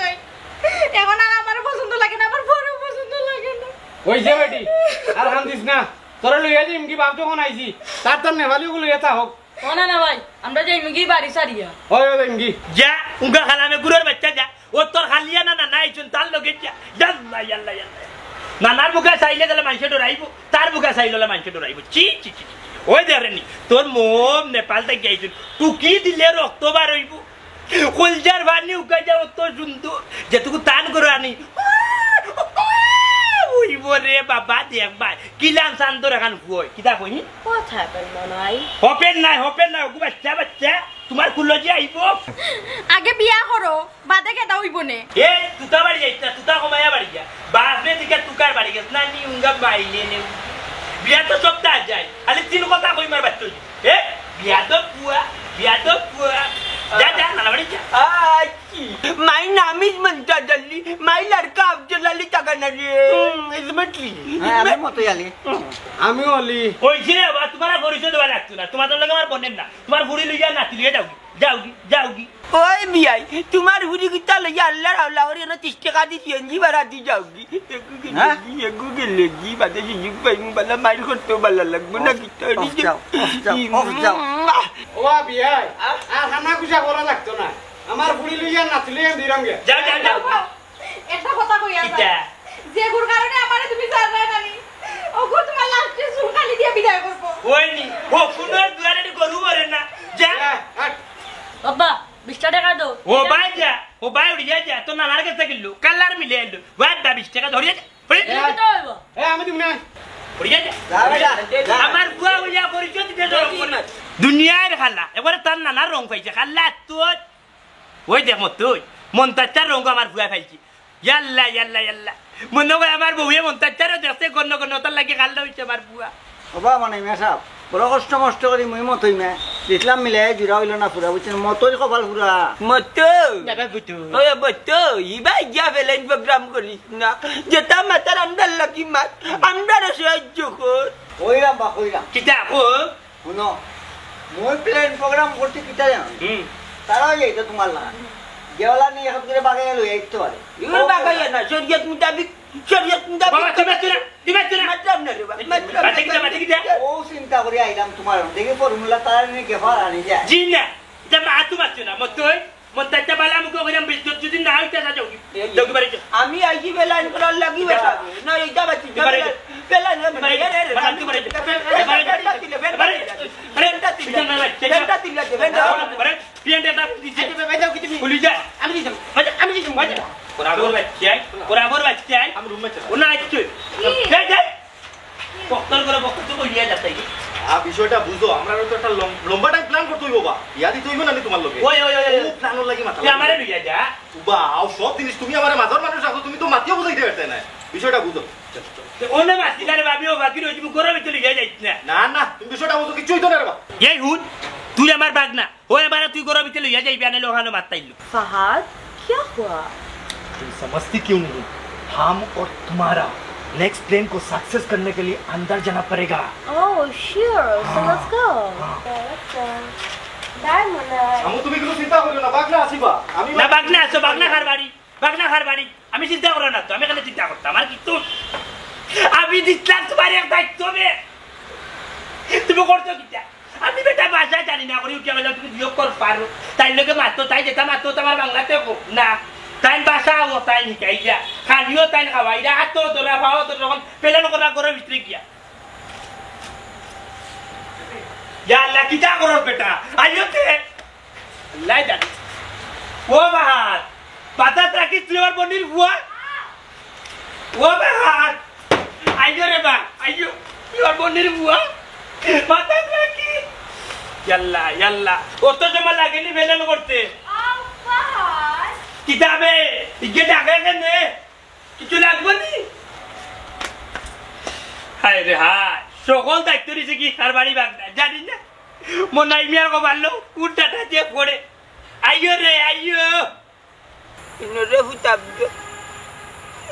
E: এখন আর আমার পছন্দ লাগে না আমার বড় পছন্দ লাগে না
H: ওই যে বেটি আর হান দিস না তোরা লইয়া যাই কি বাপ যখন আইছি তার নেভালি গুলো এটা হোক
F: না না ভাই আমরা যাই মুগি বাড়ি সারিয়া
H: হয় এমকি
G: যা উঙ্গা খালামে গুরুর বাচ্চা যা ও তোর খালিয়া না না নাইছুন তার লগে যা ইয়াল্লা ইয়াল্লা ইয়াল্লা নানার বুকা চাইলে গেলে মানুষ ডরাইব তার বুকা চাইলে মানুষ ডরাইব চি চি চি ওই দেরেনি তোর মোম নেপাল থেকে আইছুন টুকি দিলে রক্ত বার হইব কলজার বানি উকা যাও তোর সুন্দর যেটুকু টান করে আনি উইব রে বাবা দেখবা কিলান শান্ত রাখান ফুয় কিতা কই
D: What happened, Manai?
G: হপেন নাই ওগু বাচ্চা বাচ্চা তোমার কুলো যে আইব
E: আগে বিয়া করো বাদে কেটা হইব নে
G: এ তুতা বাড়ি যাইছ না তুতা কমায়া বাড়ি যা বাপরে দিকে তুকার বাড়ি গেছ না নি উঙ্গা বাইলে নে বিয়া তো সপ্তাহ যায় আলে তিন কথা কই মার বাচ্চা এ বিয়া তো পুয়া যা যা না বাড়ি যা
B: আচ্ছা মাই নাম ইজ মন্তা জল্লি মাই লড়কা আব্দুল্লাহ টাকা রে
I: ইজমতলি
A: হ্যাঁ আমি মতই আলি
H: আমিও অলি
G: কইছি রে বা তোমার পরিচয় দেওয়া লাগতো না তোমার লগে আমার বনেন না তোমার বুড়ি লইয়া নাতি লইয়া যাওগি
B: ওই বিয়াই তোমার হুড়ি কিতা লইয়া আল্লাহর আল্লাহ করে না 30 টাকা দি সিএনজি ভাড়া দি যাওগি এগু গেলে জি বাদে সুযোগ পাইমু বালা মাইর করতে ভালো লাগবে না কিতা
H: ও বিয়াই আর খানা কুসা করা লাগতো না আমার বুড়ি লইয়া নাতি লইয়া দিরামগে
G: যাও
E: একটা কথা কই আছে
G: কিতা
E: যে গুর কারণে আমারে তুমি জানা নানি ওগো তোমার লাস্টে চুল খালি দিয়ে বিদায় করব
G: ওইনি ও ফুলের দুয়ারে গরু মরে না যা
F: বাবা 20 টাকা দাও
G: ও ভাই উড়িয়া যা তো নানার কাছে গেল কালার মিলে এলো ওয়াট 20 টাকা ধরিয়া যা
F: কত হইব
H: এ আমি তুমি না
G: উড়িয়া যা আমার বুয়া হইয়া পরিচয় দিতে দুনিয়ার খালা এবারে তার নানার রং পাইছে খালা তো ওই দেখ তুই মন্তাচার রং আমার বুয়া পাইছি ইয়াল্লা মনে হয় আমার বউয়ে মন্তাচারও দেখছে গণ্য তার লাগে খাল্লা হইছে আমার বুয়া
A: বাবা মানে মেসাব বড় কষ্ট মষ্ট করি মই মতই মে দেখলাম মিলে জুড়া হইল না পুরা বুঝছেন মতই কপাল পুরা
B: মতো
I: দাদা বুতু
B: ওই মতো ইবা যা ফেলেন প্রোগ্রাম করিস না যেটা মাতার আমদার লাগি মাত আমদার সাহায্য কর
A: কইরাম বা কইরাম
G: কিতা ও
A: শুনো মই প্লেন প্রোগ্রাম করতে কিতা জানো তারা যাইতো তোমার লাগা গেওলা নিয়ে এখন করে বাগাই লই আইতো আরে
B: ইগুর বাগাই না শরীয়ত মুতাবিক
G: বাবা তুমি
B: মাতলাম না রে
G: বাবা কিতা
A: ও চিন্তা করে আইলাম তোমার দেখি ফর্মুলা তারা নিয়ে গেফার আনি যায়
G: জি না এটা মাতু বাচ্চু না মতই মন্তাচা বালা মুকো কইরাম বিদ্যুৎ যদি না হইতা যাওগি বাড়ি যা
B: আমি আইছি বেলান করার লাগি বেটা না এইটা বাচ্চি বেলান
C: বিষয়টা বুঝো আমরা তো একটা লম্বা টাইম প্ল্যান করতে হইব বা ইয়া দিতে হইব না তোমার লগে প্ল্যানর লাগি মাথা
G: আমারে লইয়া যা
C: বা আও সব জিনিস তুমি আমারে মাঝর মানুষ আছো তুমি তো মাতিও বুঝাইতে পারতে না বিষয়টা বুঝো
G: ওনে মাসিদারে ভাবিও বাকি রইছি গরমে চলে যাইছ না
C: না না তুমি বিষয়টা বুঝো কিছুই তো না রে বা
G: এই হুন তুই আমার বাগ না ও এবার তুই গরমে চলে যাইবি আনে লোহানো মাতাইলো
D: Fahad, क्या हुआ?
C: तुम समझती क्यों नहीं हम और तुम्हारा नेक्स्ट प्लेन को सक्सेस करने के लिए अंदर जाना पड़ेगा
D: Oh, sure. So let's go. দাই মনাই
C: আমু তুমি কোনো চিন্তা করিও না বাগনা আসিবা আমি
G: না বাগনা আছো বাগনা খার বাড়ি আমি চিন্তা করো না তো আমি এখানে চিন্তা করতাম আমার কিন্তু আমি দিচ্ছিলাম তোমার এক দায়িত্ব তুমি করছো কিটা আমি বেটা বাসায় জানি না করে উঠে গেলাম তুমি বিয়োগ কর পারো তাই লোকে মাত্র তাই যেটা মাত্র তোমার বাংলাতে হোক না তাই বাসা ও তাই শিকাই যা খালিও তাই খাওয়াই যা হাত ধরা পাও তো তখন পেলেন করা করে ভিতরে গিয়া আল্লাহ কিটা করো বেটা আইতে আল্লাহ জানি ও বাহার বাতাত রাখি তুই আমার বনির বুয়া ও বাহার আইজো রে বা আইজো তুই আমার বনির বুয়া বাতাত রাখি ইয়াল্লা ইয়াল্লা অত সময় লাগেনি ফেলেন করতে কিতাবে ইগে ডাকে কেনে কিছু লাগবে নি হায় রে হায় সকল দায়িত্ব দিছে কি তার বাড়ি বাগদা জানি না মনাই মিয়ার কবারলো উল্টাটা যে পড়ে আইয়ো রে আইয়ো
B: ইনরে হুতাব্দ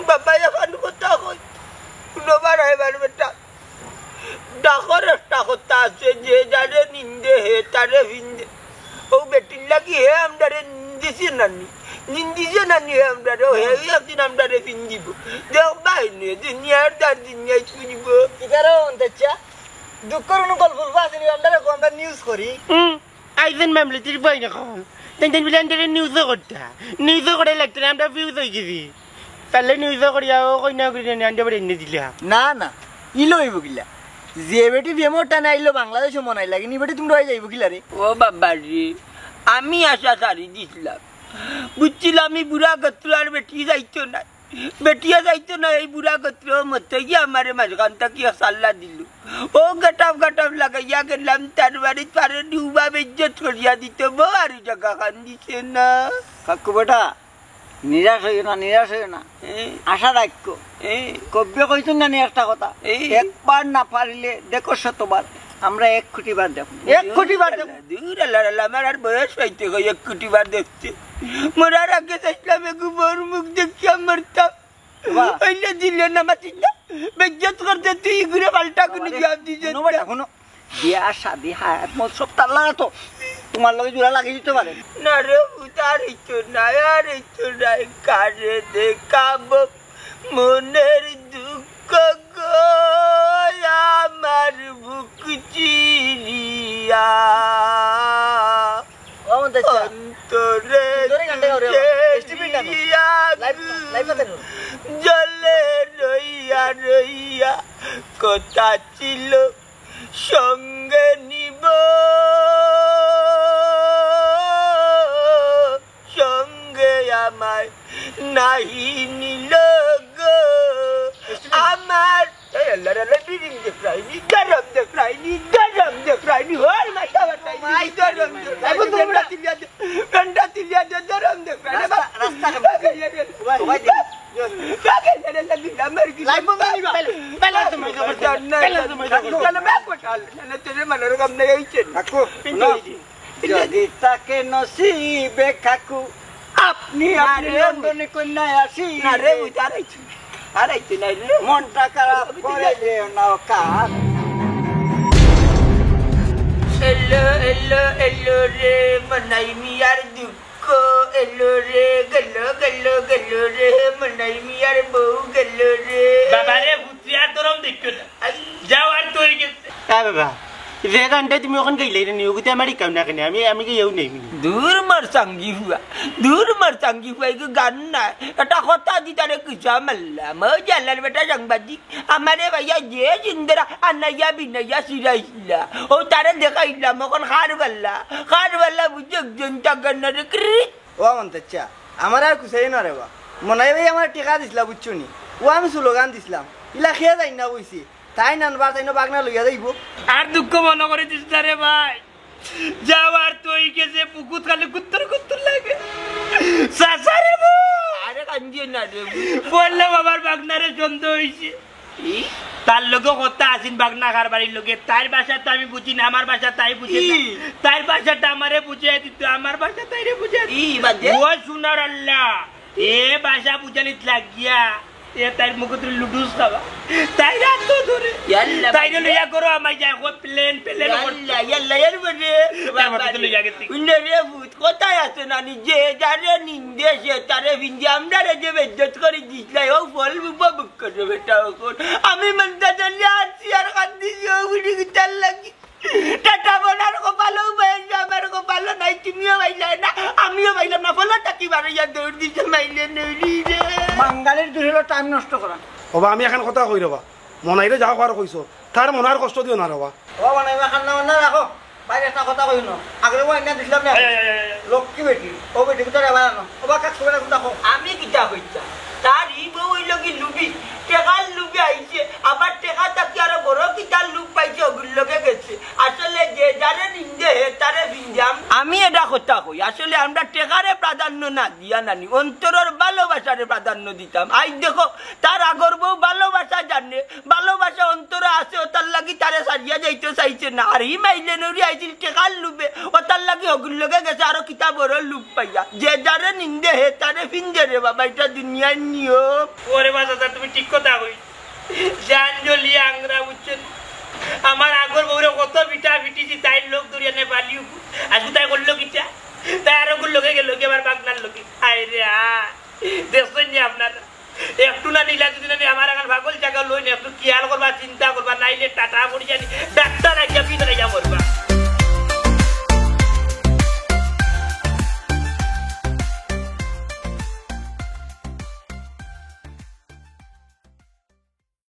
B: বাবা এখন কথা কই নবার হইবার বেটা ডাকর রাস্তা কথা আছে যে যারে নিন্দে হে তারে ভিন্দে ও বেটির লাগি হে আমদারে নিন্দিছে নানি হে আমদারে হে আপনি আমদারে ভিন্দিব দেখ বাইনে দুনিয়ার তার দুনিয়ায় শুনিব
A: ইকারো অন্তচ্চা দুঃখর অনুকল ফুলবা আসেনি আমরা কোনটা নিউজ করি
I: আইজেন মামলাটির বই না কম তেন বিলে আন্ডারে নিউজও করে লাগতো না আমরা ভিউজ হয়ে গেছি তাহলে নিউজও করিয়াও কই না করি না আন্ডারে এনে দিলা
A: না না ইলো হইব কিলা যে বেটি বিএমও টানে আইলো বাংলাদেশে মনাই লাগে নি বেটি তুমি রয়ে যাইব কিলা রে
B: ও বাবা রে আমি আশা সারি দিছিলাম বুঝছিলাম আমি বুড়া গত্র আর বেটি যাইতো না বেটিয়া যাইতো না এই বুড়া গত্র মতে গিয়ে আমার মাঝখান থেকে সাল্লা দিল ও গাটাপ লাগাইয়া গেলাম তার বাড়ি পারে ডুবা বেজ্জত করিয়া দিত বউ আর জায়গা খান দিছে না
A: কাকু বেটা নিরাশ হইও না আশা রাখো কব্য কইছেন না একটা কথা একবার না পারিলে দেখো শতবার আমরা 1 কোটি বার দেখো 1 কোটি বার দেখো
B: দূর আল্লাহ আমার আর বয়স হইতে গো 1 কোটি বার দেখতে মরার আগে চাইলাম একটু বউর মুখ দেখিয়া মরতাম হইলে দিলে না মাতিস না বেজ্জত করতে তুই ঘুরে পাল্টা কোনো জবাব দিছে
A: এখনো বিয়া শাদি হায়াত মত সব তার লাগা তো তোমার লগে জোড়া লাগিয়ে দিতে পারে
B: না রে উতার ইচ্ছো না আর ইচ্ছো নাই কারে দেখাব মনের দুঃখ গো আমার বুক চিরিয়া অন্তরে জলে রইয়া কথা ছিল সঙ্গে নিব সঙ্গে আমায় নাহি নিল গো আমার গরম দেখরাইনি হর মাথা বাটাই গরম ঘন্টা তিলিয়া দে গরম দেখরাইনি রাস্তা
A: যদি তাকে নসিবে কাকু আপনি লন্ডনে কন্যায় আসি
B: না রে আড়াইছে নাই রে
A: মনটা খারাপ করে দেও না কাক
B: এলো রে মনাই মিয়ার দুঃখ এলো রে গেলো রে মনাই মিয়ার বউ গেলো রে
G: বাবা রে বুঝিয়া তোরম দেখো না যাও আর তোর গেছে
I: হ্যাঁ বাবা যে গানটা তুমি ওখান গেলে নিয়ে ওগুতে আমার কাম না কেন আমি গিয়েও নেই
B: দূর মার চাঙ্গি হুয়া এই গান না এটা কথা দি তারে কিসা মারলাম জালার বেটা সাংবাদিক আমারে ভাইয়া যে জিন্দরা আনাইয়া বিনাইয়া সিরাইছিলা ও তারে দেখাইলাম এখন খার বেলা বুঝে একজন টাকান্নারে কৃত
A: ও মন্তচ্চা আমার আর কুসাই না রে বা মনাই ভাই আমার টেকা দিছিলা বুঝছো নি ও আমি স্লোগান দিছিলাম ইলা খেয়ে যাই না বইছি তাই নানবার তাই না বাগনা লইয়া যাইব
G: আর দুঃখ মনে করে দিস না রে ভাই যাও আর তুই গেছে পুকুত খালি কুত্তর লাগে সাসারে
B: আরে কান্দিয়ে না রে
G: বললে বাবার বাগনারে সন্দেহ হয়েছে তার লোকে কথা আসিন বাগনা খার বাড়ির লোকে তার বাসা তো আমি বুঝি না আমার বাসা তাই বুঝে তার বাসাটা আমারে বুঝিয়ে দিত আমার বাসা তাইরে বুঝিয়ে ও শোনার আল্লাহ এ বাসা বুঝানিত লাগিয়া এ তাই মুখ তুই লুডুস খাবা তাই রাত তো ধরে
B: ইয়াল্লা
G: তাই লইয়া করো আমায় যায় কো প্লেন প্লেন
B: ইয়াল্লা ইয়াল্লা এর বলে
G: বাবা তুই লইয়া গেছি
B: উন্নে রে ভূত কোথায় আছে নানি যে যারে নিন্দে সে তারে ভিন্দে আমরা রে যে বেজ্জত করে দিছলাই ও ফল বুক করে বেটা কোন আমি মনটা জানি আছি আর কান্দিছি ও বুড়ি গিটার লাগি টাটা বনার কপালও বাইছে আমার কপালও নাই তুমিও বাইলাই না আমিও বাইলাম না ফলে তাকি বাড়িয়া দৌড় দিছে মাইলে নইলি রে
A: বাঙালির দুহিলো টাইম নষ্ট করা
H: বাবা আমি এখন কথা কই রবা মনাইরে যা হওয়ার কইছো তার মনার কষ্ট দিও না রবা
A: ও বানাইবা খান্না বান্না রাখো বাইরে একটা কথা কই না আগলে মই না দিছিলাম না লক্ষ্মী বেটি ও বেটি তো রেবা না ও বা কাজ করে কথা কও
B: আমি কিতা কইতা তার ই বউ হইল কি লুবি টেকার লুবি আইছে আবার টেকা তাকে আরো বড় কিতার লুক পাইছে ওগুলোকে গেছে আসলে যে যারে নিন্দে হে তারে ভিঞ্জাম আমি এটা কথা কই আসলে আমরা টেকারে প্রাধান্য না দিয়া নানি অন্তরের ভালোবাসারে প্রাধান্য দিতাম আই দেখো তার আগর বউ ভালোবাসা জানে ভালোবাসা অন্তরে আছে ও তার লাগি তারে সারিয়া যাইতে চাইছে না আর ই মাইলে নরি আইছিল টেকার লুবে ও তার লাগি ওগুলোকে গেছে আরো কিতা বড় লুক পাইয়া যে যারে নিন্দে হে তারে ভিঞ্জে রে বাবা এটা দুনিয়ার নিয়ম
G: ওরে বাবা তুমি ঠিক কথা কই জানজলি আংরা বুঝছেন আমার আগর বউরে কত পিঠা পিটিছি তাই লোক দূরিয়া নে পালিও আজ তাই করলো কিটা তাই আরো লোকে গেল কি আমার বাগনার লোকে আয় রে দেখছেন নি আপনারা একটু না নিলা যদি না আমার এখন ভাগল জায়গা লই না একটু খেয়াল করবা চিন্তা করবা নাইলে টাটা পড়ি জানি ডাক্তার আইয়া পিছনে যাবো